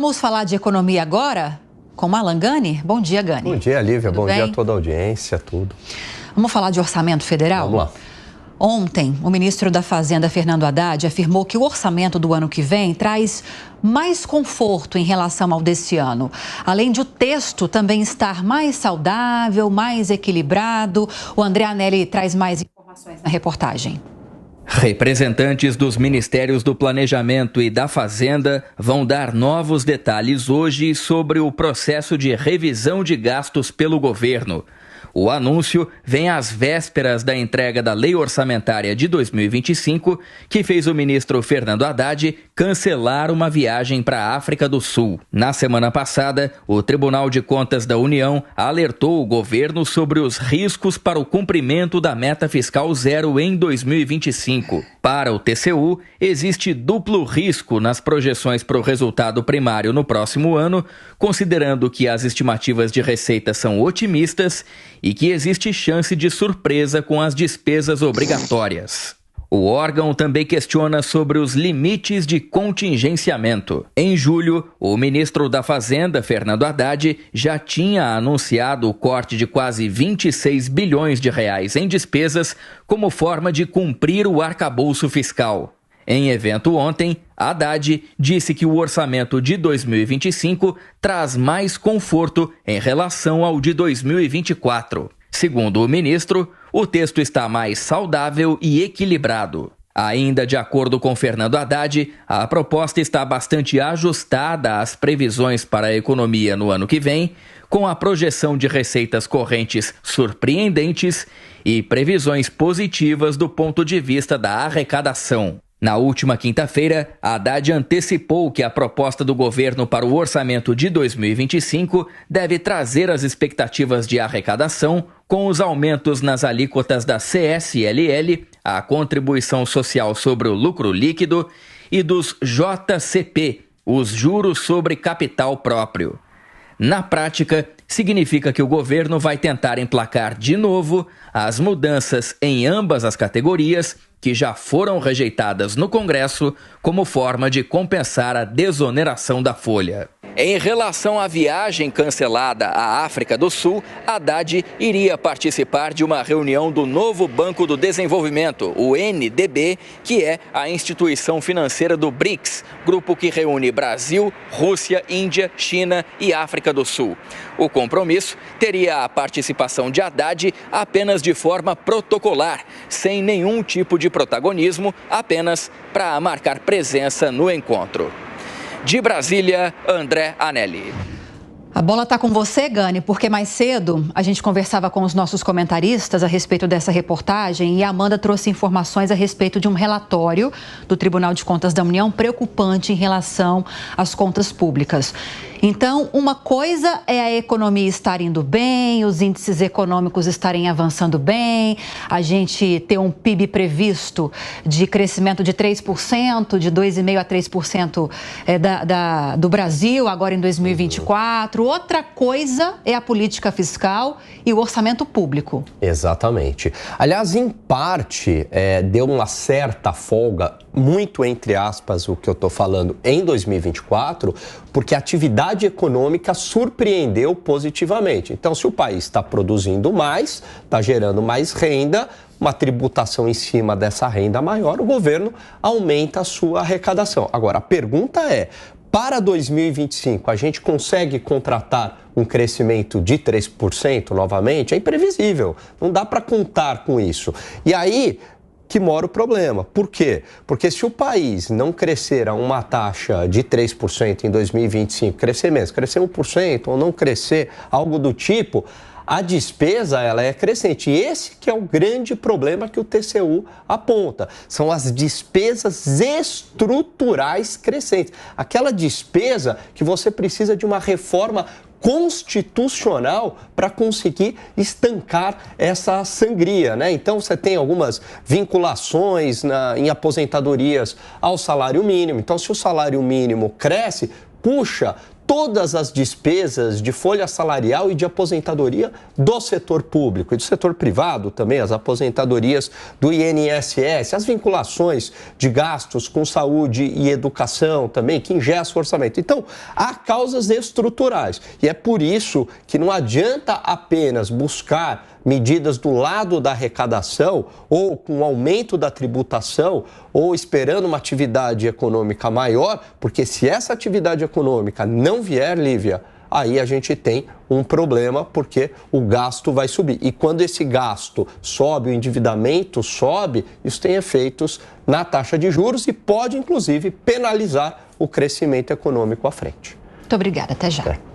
Vamos falar de economia agora com Malan Gani. Bom dia, Gani. Bom dia, Lívia. Tudo Bom bem? dia a toda a audiência, tudo. Vamos falar de orçamento federal? Vamos lá. Ontem, o ministro da Fazenda, Fernando Haddad, afirmou que o orçamento do ano que vem traz mais conforto em relação ao desse ano. Além de o texto também estar mais saudável, mais equilibrado. O André Anelli traz mais informações na reportagem. Representantes dos Ministérios do Planejamento e da Fazenda vão dar novos detalhes hoje sobre o processo de revisão de gastos pelo governo. O anúncio vem às vésperas da entrega da Lei Orçamentária de 2025, que fez o ministro Fernando Haddad cancelar uma viagem para a África do Sul. Na semana passada, o Tribunal de Contas da União alertou o governo sobre os riscos para o cumprimento da meta fiscal zero em 2025. Para o TCU, existe duplo risco nas projeções para o resultado primário no próximo ano, considerando que as estimativas de receita são otimistas e que existe chance de surpresa com as despesas obrigatórias. O órgão também questiona sobre os limites de contingenciamento. Em julho, o ministro da Fazenda, Fernando Haddad, já tinha anunciado o corte de quase 26 bilhões de reais em despesas como forma de cumprir o arcabouço fiscal. Em evento ontem, Haddad disse que o orçamento de 2025 traz mais conforto em relação ao de 2024. Segundo o ministro, o texto está mais saudável e equilibrado. Ainda de acordo com Fernando Haddad, a proposta está bastante ajustada às previsões para a economia no ano que vem, com a projeção de receitas correntes surpreendentes e previsões positivas do ponto de vista da arrecadação. Na última quinta-feira, Haddad antecipou que a proposta do governo para o orçamento de 2025 deve trazer as expectativas de arrecadação com os aumentos nas alíquotas da CSLL, a Contribuição Social sobre o Lucro Líquido, e dos JCP, os juros sobre capital próprio. Na prática, significa que o governo vai tentar emplacar de novo as mudanças em ambas as categorias que já foram rejeitadas no Congresso como forma de compensar a desoneração da folha. Em relação à viagem cancelada à África do Sul, Haddad iria participar de uma reunião do novo Banco do Desenvolvimento, o NDB, que é a instituição financeira do BRICS, grupo que reúne Brasil, Rússia, Índia, China e África do Sul. O compromisso teria a participação de Haddad apenas de forma protocolar, sem nenhum tipo de protagonismo, apenas para marcar presença no encontro. De Brasília, André Anelli. A bola está com você, Gani, porque mais cedo a gente conversava com os nossos comentaristas a respeito dessa reportagem e a Amanda trouxe informações a respeito de um relatório do Tribunal de Contas da União preocupante em relação às contas públicas. Então, uma coisa é a economia estar indo bem, os índices econômicos estarem avançando bem, a gente ter um PIB previsto de crescimento de 3%, de 2,5% a 3% do Brasil agora em 2024. Outra coisa é a política fiscal e o orçamento público. Exatamente. Aliás, em parte, deu uma certa folga, muito entre aspas, o que eu estou falando, em 2024, porque a atividade econômica surpreendeu positivamente. Então, se o país está produzindo mais, está gerando mais renda, uma tributação em cima dessa renda maior, o governo aumenta a sua arrecadação. Agora, a pergunta é, para 2025, a gente consegue contratar um crescimento de 3% novamente? É imprevisível, não dá para contar com isso. E aí que mora o problema. Por quê? Porque se o país não crescer a uma taxa de 3% em 2025, crescer menos, crescer 1% ou não crescer, algo do tipo, a despesa ela é crescente. E esse que é o grande problema que o TCU aponta. São as despesas estruturais crescentes. Aquela despesa que você precisa de uma reforma constitucional para conseguir estancar essa sangria, né? Então, você tem algumas vinculações em aposentadorias ao salário mínimo. Então, se o salário mínimo cresce, puxa todas as despesas de folha salarial e de aposentadoria do setor público e do setor privado também, as aposentadorias do INSS, as vinculações de gastos com saúde e educação também, que ingessa o orçamento. Então, há causas estruturais e é por isso que não adianta apenas buscar medidas do lado da arrecadação ou com o aumento da tributação ou esperando uma atividade econômica maior, porque se essa atividade econômica não vier, Lívia, aí a gente tem um problema porque o gasto vai subir. E quando esse gasto sobe, o endividamento sobe, isso tem efeitos na taxa de juros e pode, inclusive, penalizar o crescimento econômico à frente. Muito obrigada. Até já.